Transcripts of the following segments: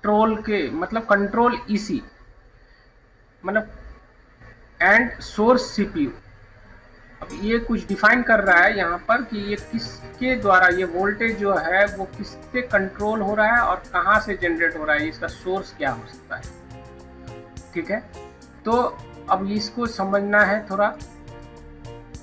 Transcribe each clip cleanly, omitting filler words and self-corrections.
Control के मतलब control EC मतलब एंड सोर्स सीपीयू। अब ये कुछ डिफाइन कर रहा है यहाँ पर कि ये किसके द्वारा, ये वोल्टेज जो है वो किससे कंट्रोल हो रहा है और कहाँ से जनरेट हो रहा है, इसका सोर्स क्या हो सकता है। ठीक है, तो अब इसको समझना है थोड़ा।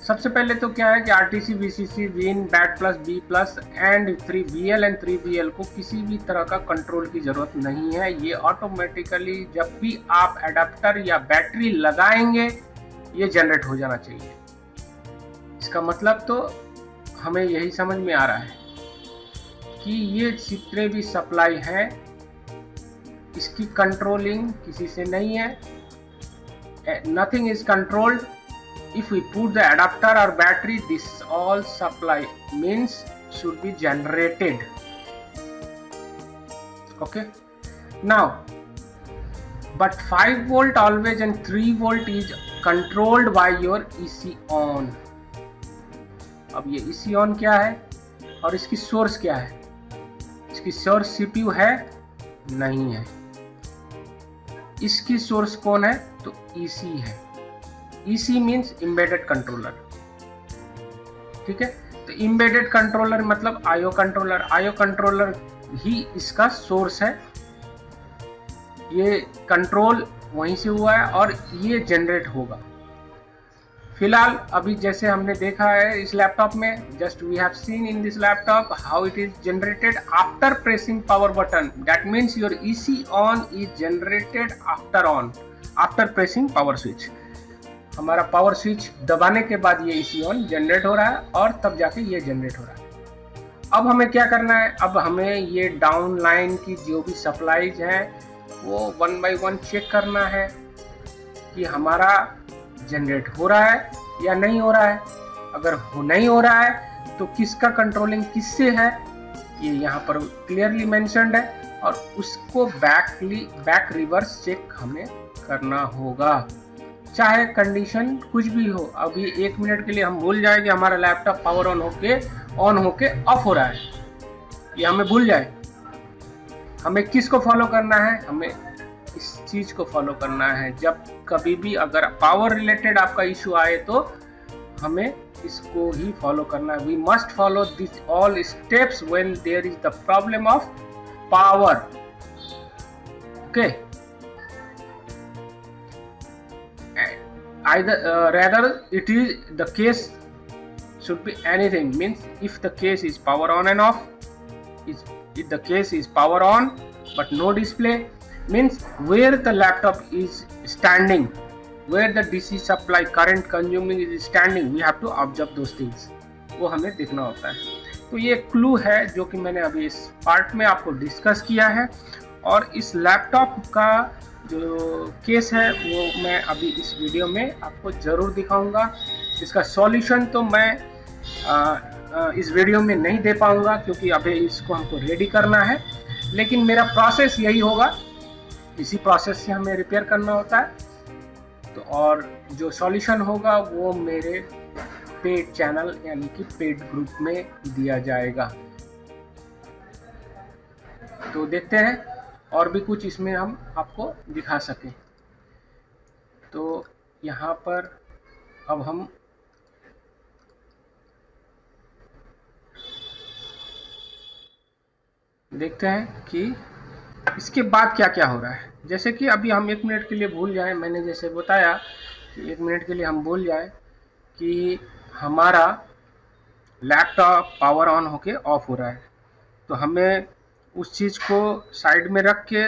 सबसे पहले तो क्या है कि RTC, VCC, VIN, bat plus, B plus and 3VL and 3VL को किसी भी तरह का कंट्रोल की जरूरत नहीं है। ये ऑटोमेटिकली जब भी आप एडाप्टर या बैटरी लगाएंगे ये जनरेट हो जाना चाहिए। इसका मतलब तो हमें यही समझ में आ रहा है कि ये जितने भी सप्लाई है इसकी कंट्रोलिंग किसी से नहीं है। Nothing is controlled if we put the adapter or battery. This all supply means should be generated. Okay, now but 5 volt always and 3 volt is controlled by your EC on. अब ये EC on क्या है और इसकी source क्या है? इसकी source CPU है? नहीं है। इसकी सोर्स कौन है? तो EC है। EC means embedded controller. ठीक है, तो एम्बेडेड कंट्रोलर मतलब आईओ कंट्रोलर। आईओ कंट्रोलर ही इसका सोर्स है। ये कंट्रोल वहीं से हुआ है और ये जनरेट होगा। फिलहाल अभी जैसे हमने देखा है इस लैपटॉप में, just we have seen in this laptop how it is generated after pressing power button. That means your EC on is generated after pressing power switch. हमारा पावर स्विच दबाने के बाद ये EC ऑन जनरेट हो रहा है और तब जाके ये जनरेट हो रहा है। अब हमें क्या करना है? अब हमें ये डाउन लाइन की जो भी सप्लाईज हैं वो 1 बाय 1 चेक करना है कि हमारा जनरेट हो रहा है या नहीं हो रहा है। अगर नहीं हो रहा है तो किसका कंट्रोलिंग किससे है ये यहाँ पर क्लियरली मेंशन्ड है और उसको बैक रिवर्स चेक हमें करना होगा, चाहे कंडीशन कुछ भी हो। अभी 1 मिनट के लिए हम भूल जाए कि हमारा लैपटॉप पावर ऑन होके ऑफ हो रहा है, ये हमें भूल जाए। हमें किसको फॉलो करना है? हमें इस चीज को फॉलो करना है। जब कभी भी अगर पावर रिलेटेड आपका इशू आए तो हमें इसको ही फॉलो करना है। We must follow this all steps when there is the problem of power. Okay, rather it is the case should be anything, means if the case is power on and off, if the case is power on but no display, means where the laptop is standing, where the DC supply current consuming is standing, we have to observe those things। वो हमें देखना होता है। तो ये clue है जो कि मैंने अभी इस पार्ट में आपको डिस्कस किया है और इस लैपटॉप का जो केस है वो मैं अभी इस वीडियो में आपको ज़रूर दिखाऊंगा। इसका सॉल्यूशन तो मैं इस वीडियो में नहीं दे पाऊंगा क्योंकि अभी इसको हमको रेडी करना है, लेकिन मेरा प्रोसेस यही होगा, इसी प्रोसेस से हमें रिपेयर करना होता है। तो और जो सॉल्यूशन होगा वो मेरे पेड चैनल यानी कि पेड ग्रुप में दिया जाएगा। तो देखते हैं और भी कुछ इसमें हम आपको दिखा सकें। तो यहाँ पर अब हम देखते हैं कि इसके बाद क्या क्या हो रहा है। जैसे कि अभी हम 1 मिनट के लिए भूल जाएं, मैंने जैसे बताया कि 1 मिनट के लिए हम भूल जाएं कि हमारा लैपटॉप पावर ऑन होके ऑफ हो रहा है, तो हमें उस चीज़ को साइड में रख के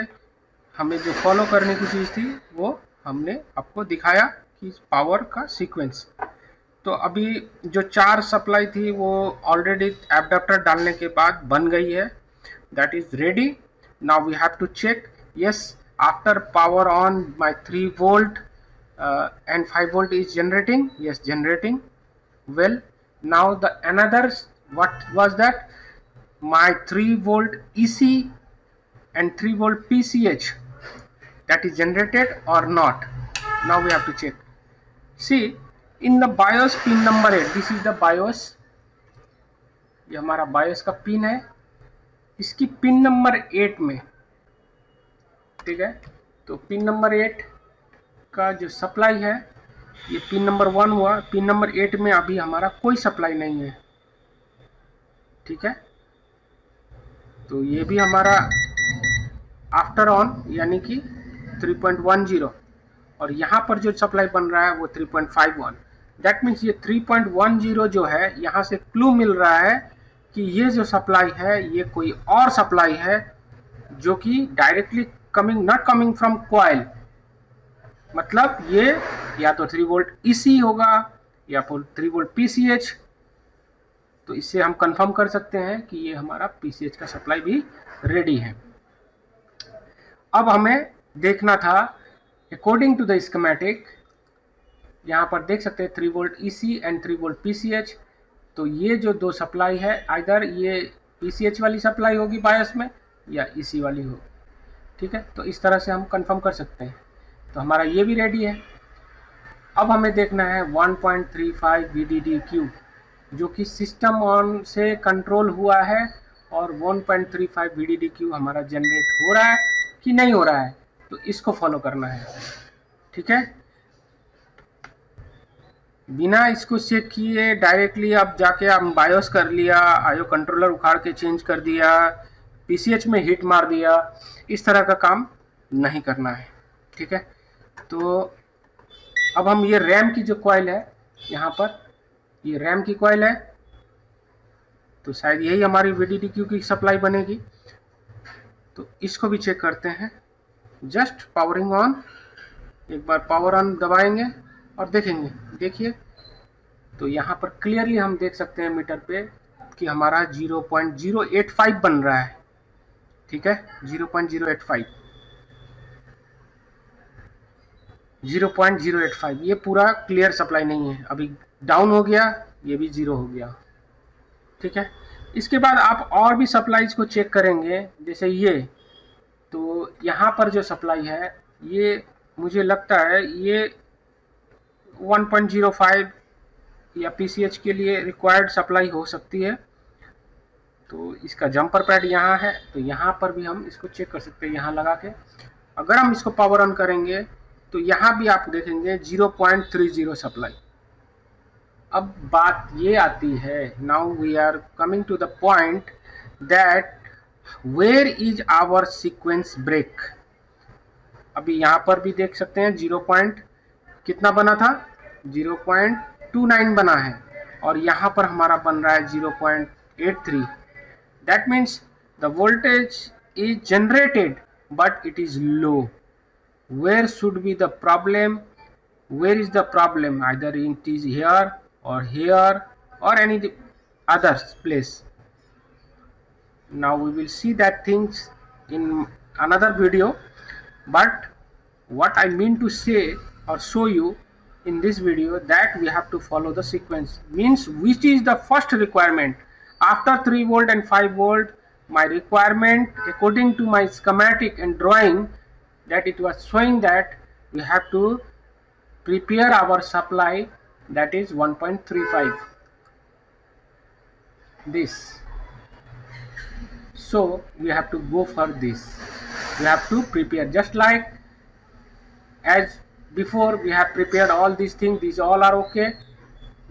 हमें जो फॉलो करने की चीज़ थी वो हमने आपको दिखाया कि पावर का सीक्वेंस। तो अभी जो 4 सप्लाई थी वो ऑलरेडी एडाप्टर डालने के बाद बन गई है, that is ready. Now we have to check, yes after power on my 3 volt and 5 volt is generating, yes generating well। now the another, what was that, my 3 volt EC and 3 volt PCH, that is generated or not। now we have to check, see in the BIOS pin number 8, this is the BIOS, ये हमारा BIOS का pin है। इसकी pin number 8 में ठीक है। तो pin number 8 का जो सप्लाई है, ये पिन नंबर 1 हुआ। पिन नंबर 8 में अभी हमारा कोई सप्लाई नहीं है, ठीक है। तो ये भी हमारा आफ्टर ऑन यानी कि 3.10, और यहाँ पर जो सप्लाई बन रहा है वो 3.51। दैट मीन्स ये 3.10 जो है, यहाँ से क्लू मिल रहा है कि ये जो सप्लाई है ये कोई और सप्लाई है, जो कि directly not coming from coil. मतलब ये या तो 3 वोल्ट ईसी होगा या फिर 3 वोल्ट पीसीएच। तो इससे हम कंफर्म कर सकते हैं कि ये हमारा पीसीएच का सप्लाई भी रेडी है। अब हमें देखना था अकॉर्डिंग टू द स्कीमेटिक, यहाँ पर देख सकते हैं 3 volt EC and 3 volt PCH. तो ये जो दो सप्लाई है, आइदर ये पीसीएच वाली सप्लाई होगी बायस में या ईसी वाली होगी, ठीक है। तो इस तरह से हम कंफर्म कर सकते हैं। तो हमारा ये भी रेडी है। अब हमें देखना है 1.35 VDDQ, जो कि सिस्टम ऑन से कंट्रोल हुआ है, और 1.35 VDDQ हमारा जनरेट हो रहा है कि नहीं हो रहा है, तो इसको फॉलो करना है, ठीक है। बिना इसको चेक किए डायरेक्टली अब जाके हम बायोस कर लिया, आयो कंट्रोलर उखाड़ के चेंज कर दिया, पीसीएच में हिट मार दिया, इस तरह का काम नहीं करना है, ठीक है। तो अब हम ये रैम की जो कॉइल है, यहाँ पर ये रैम की कॉइल है, तो शायद यही हमारी VDDQ की सप्लाई बनेगी। तो इसको भी चेक करते हैं। जस्ट पावरिंग ऑन, एक बार पावर ऑन दबाएंगे और देखेंगे। देखिए, तो यहाँ पर क्लियरली हम देख सकते हैं मीटर पे कि हमारा 0.085 बन रहा है, ठीक है। 0.085 ये पूरा क्लियर सप्लाई नहीं है। अभी डाउन हो गया, ये भी 0 हो गया, ठीक है। इसके बाद आप और भी सप्लाईज को चेक करेंगे, जैसे ये। तो यहाँ पर जो सप्लाई है, ये मुझे लगता है ये 1.05 या पीसीएच के लिए रिक्वायर्ड सप्लाई हो सकती है। तो इसका जंपर पैड यहाँ है, तो यहाँ पर भी हम इसको चेक कर सकते हैं यहाँ लगा के। अगर हम इसको पावर ऑन करेंगे तो यहाँ भी आप देखेंगे 0.30 सप्लाई। अब बात ये आती है, now we are coming to the point that where is our sequence break. अभी यहाँ पर भी देख सकते हैं 0. कितना बना था, 0.29 बना है, और यहाँ पर हमारा बन रहा है 0.83। That means the voltage is generated but it is low. Where should be the problem? Where is the problem? Either it is here or any other place. Now we will see that things in another video, but what I mean to say or show you in this video, that we have to follow the sequence, means which is the first requirement. After 3 volt and 5 volt, my requirement according to my schematic and drawing, that it was showing that we have to prepare our supply, that is 1.35 this. So we have to go for this. We have to prepare just like as before we have prepared all these things. These all are okay.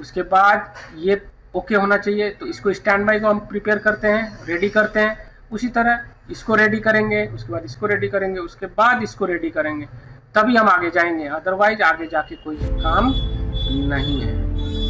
उसके बाद ये okay होना चाहिए, तो इसको stand by को हम prepare करते हैं, रेडी करते हैं। उसी तरह इसको रेडी करेंगे, उसके बाद इसको रेडी करेंगे, उसके बाद इसको रेडी करेंगे, तभी हम आगे जाएंगे। अदरवाइज आगे जाके कोई काम नहीं है।